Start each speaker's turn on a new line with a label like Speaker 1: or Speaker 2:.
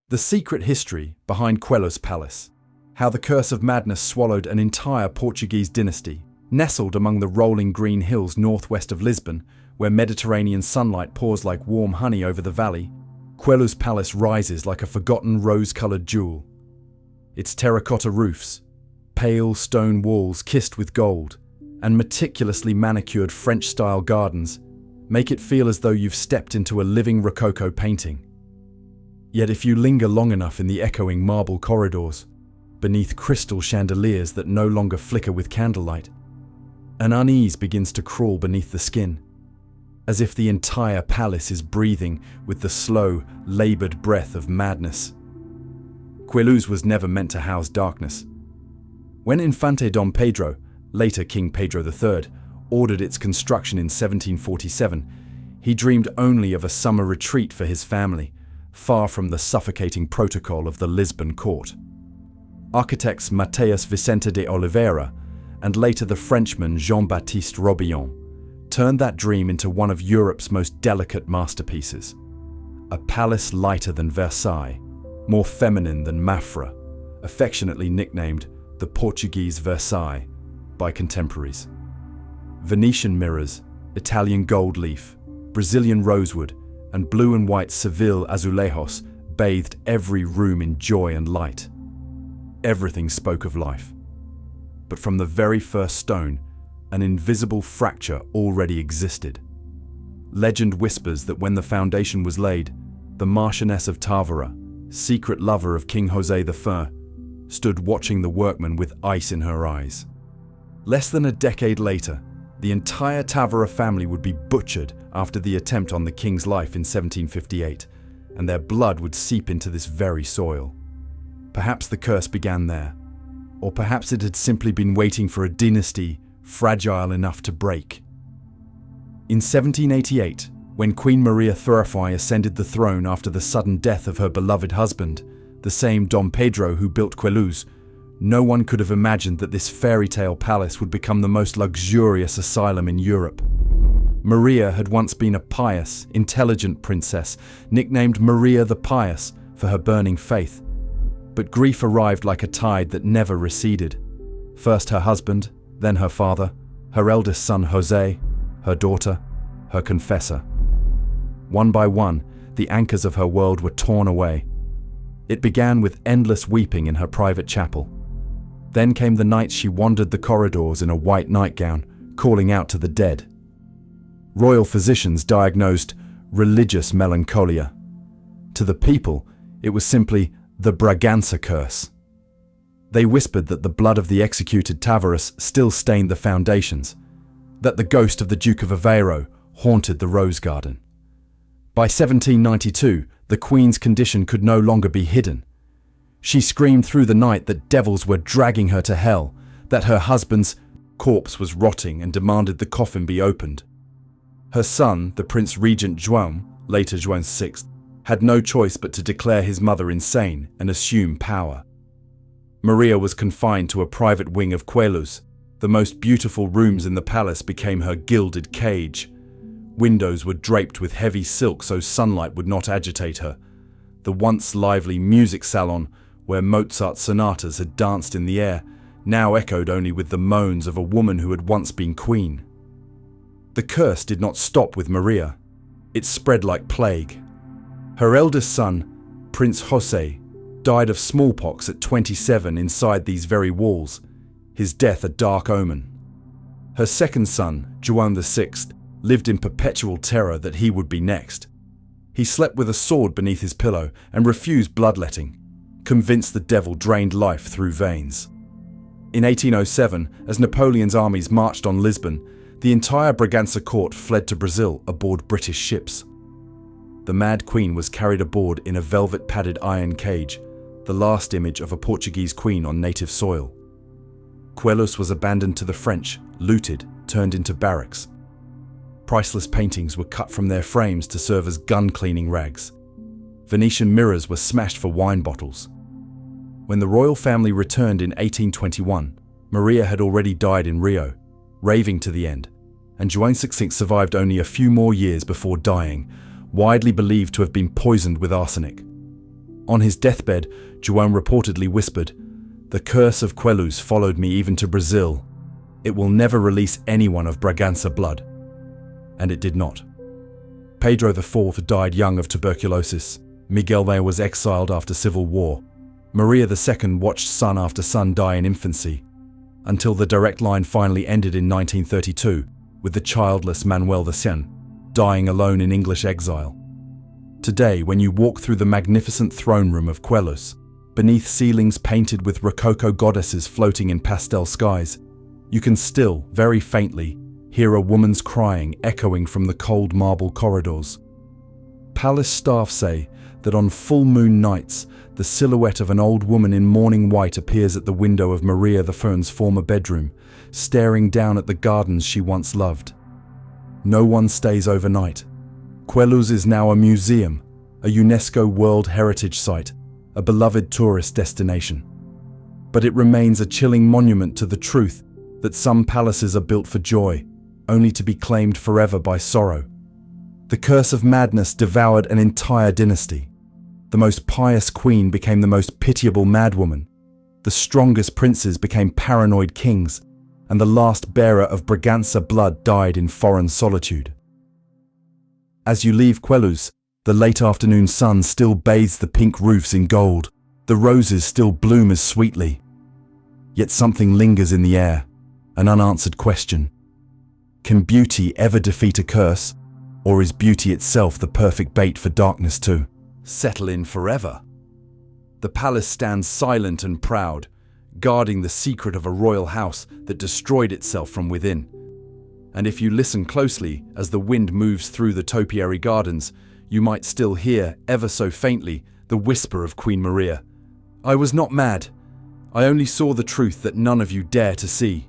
Speaker 1: The secret history behind Queluz Palace. How the curse of madness swallowed an entire Portuguese dynasty. Nestled among the rolling green hills northwest of Lisbon, where Mediterranean sunlight pours like warm honey over the valley, Queluz Palace rises like a forgotten rose-coloured jewel. Its terracotta roofs, pale stone walls kissed with gold, and meticulously manicured French-style gardens make it feel as though you've stepped into a living Rococo painting. Yet if you linger long enough in the echoing marble corridors, beneath crystal chandeliers that no longer flicker with candlelight, an unease begins to crawl beneath the skin, as if the entire palace is breathing with the slow, laboured breath of madness. Queluz was never meant to house darkness. When Infante Dom Pedro, later King Pedro III, ordered its construction in 1747, he dreamed only of a summer retreat for his family, far from the suffocating protocol of the Lisbon court. Architects Mateus Vicente de Oliveira and later the Frenchman Jean-Baptiste Robillon turned that dream into one of Europe's most delicate masterpieces. A palace lighter than Versailles, more feminine than Mafra, affectionately nicknamed the Portuguese Versailles by contemporaries. Venetian mirrors, Italian gold leaf, Brazilian rosewood, and blue and white Seville azulejos bathed every room in joy and light. Everything spoke of life. But from the very first stone, an invisible fracture already existed. Legend whispers that when the foundation was laid, the Marchioness of Tavora, secret lover of King José I, stood watching the workmen with ice in her eyes. Less than a decade later, the entire Tavora family would be butchered after the attempt on the king's life in 1758, and their blood would seep into this very soil. Perhaps the curse began there, or perhaps it had simply been waiting for a dynasty fragile enough to break. In 1788, when Queen Maria Thurefoy ascended the throne after the sudden death of her beloved husband, the same Dom Pedro who built Queluz, no one could have imagined that this fairy tale palace would become the most luxurious asylum in Europe. Maria had once been a pious, intelligent princess, nicknamed Maria the Pious for her burning faith. But grief arrived like a tide that never receded. First her husband, then her father, her eldest son José, her daughter, her confessor. One by one, the anchors of her world were torn away. It began with endless weeping in her private chapel. Then came the nights she wandered the corridors in a white nightgown, calling out to the dead. Royal physicians diagnosed religious melancholia. To the people, it was simply the Bragança curse. They whispered that the blood of the executed Tavares still stained the foundations, that the ghost of the Duke of Aveiro haunted the rose garden. By 1792, the Queen's condition could no longer be hidden. She screamed through the night that devils were dragging her to hell, that her husband's corpse was rotting and demanded the coffin be opened. Her son, the Prince Regent João, later João VI, had no choice but to declare his mother insane and assume power. Maria was confined to a private wing of Queluz. The most beautiful rooms in the palace became her gilded cage. Windows were draped with heavy silk so sunlight would not agitate her. The once lively music salon, where Mozart's sonatas had danced in the air, now echoed only with the moans of a woman who had once been queen. The curse did not stop with Maria. It spread like plague. Her eldest son, Prince José, died of smallpox at 27 inside these very walls, his death a dark omen. Her second son, João VI, lived in perpetual terror that he would be next. He slept with a sword beneath his pillow and refused bloodletting, convinced the devil drained life through veins. In 1807, as Napoleon's armies marched on Lisbon, the entire Bragança court fled to Brazil aboard British ships. The Mad Queen was carried aboard in a velvet-padded iron cage, the last image of a Portuguese queen on native soil. Queluz was abandoned to the French, looted, turned into barracks. Priceless paintings were cut from their frames to serve as gun-cleaning rags. Venetian mirrors were smashed for wine bottles. When the royal family returned in 1821, Maria had already died in Rio, raving to the end, and João VI survived only a few more years before dying, widely believed to have been poisoned with arsenic. On his deathbed, João reportedly whispered, "The curse of Queluz followed me even to Brazil. It will never release anyone of Bragança blood." And it did not. Pedro IV died young of tuberculosis. Miguel was exiled after civil war. Maria II watched son after son die in infancy, until the direct line finally ended in 1932, with the childless Manuel X dying alone in English exile. Today, when you walk through the magnificent throne room of Queluz, beneath ceilings painted with Rococo goddesses floating in pastel skies, you can still, very faintly, hear a woman's crying echoing from the cold marble corridors. Palace staff say that on full moon nights, the silhouette of an old woman in mourning white appears at the window of Maria I's former bedroom, staring down at the gardens she once loved. No one stays overnight. Queluz is now a museum, a UNESCO World Heritage Site, a beloved tourist destination. But it remains a chilling monument to the truth that some palaces are built for joy, only to be claimed forever by sorrow. The curse of madness devoured an entire dynasty. The most pious queen became the most pitiable madwoman. The strongest princes became paranoid kings, and the last bearer of Bragança blood died in foreign solitude. As you leave Queluz, the late afternoon sun still bathes the pink roofs in gold. The roses still bloom as sweetly. Yet something lingers in the air, an unanswered question. Can beauty ever defeat a curse, or is beauty itself the perfect bait for darkness to settle in forever? The palace stands silent and proud, guarding the secret of a royal house that destroyed itself from within. And if you listen closely as the wind moves through the topiary gardens, you might still hear, ever so faintly, the whisper of Queen Maria. "I was not mad. I only saw the truth that none of you dare to see."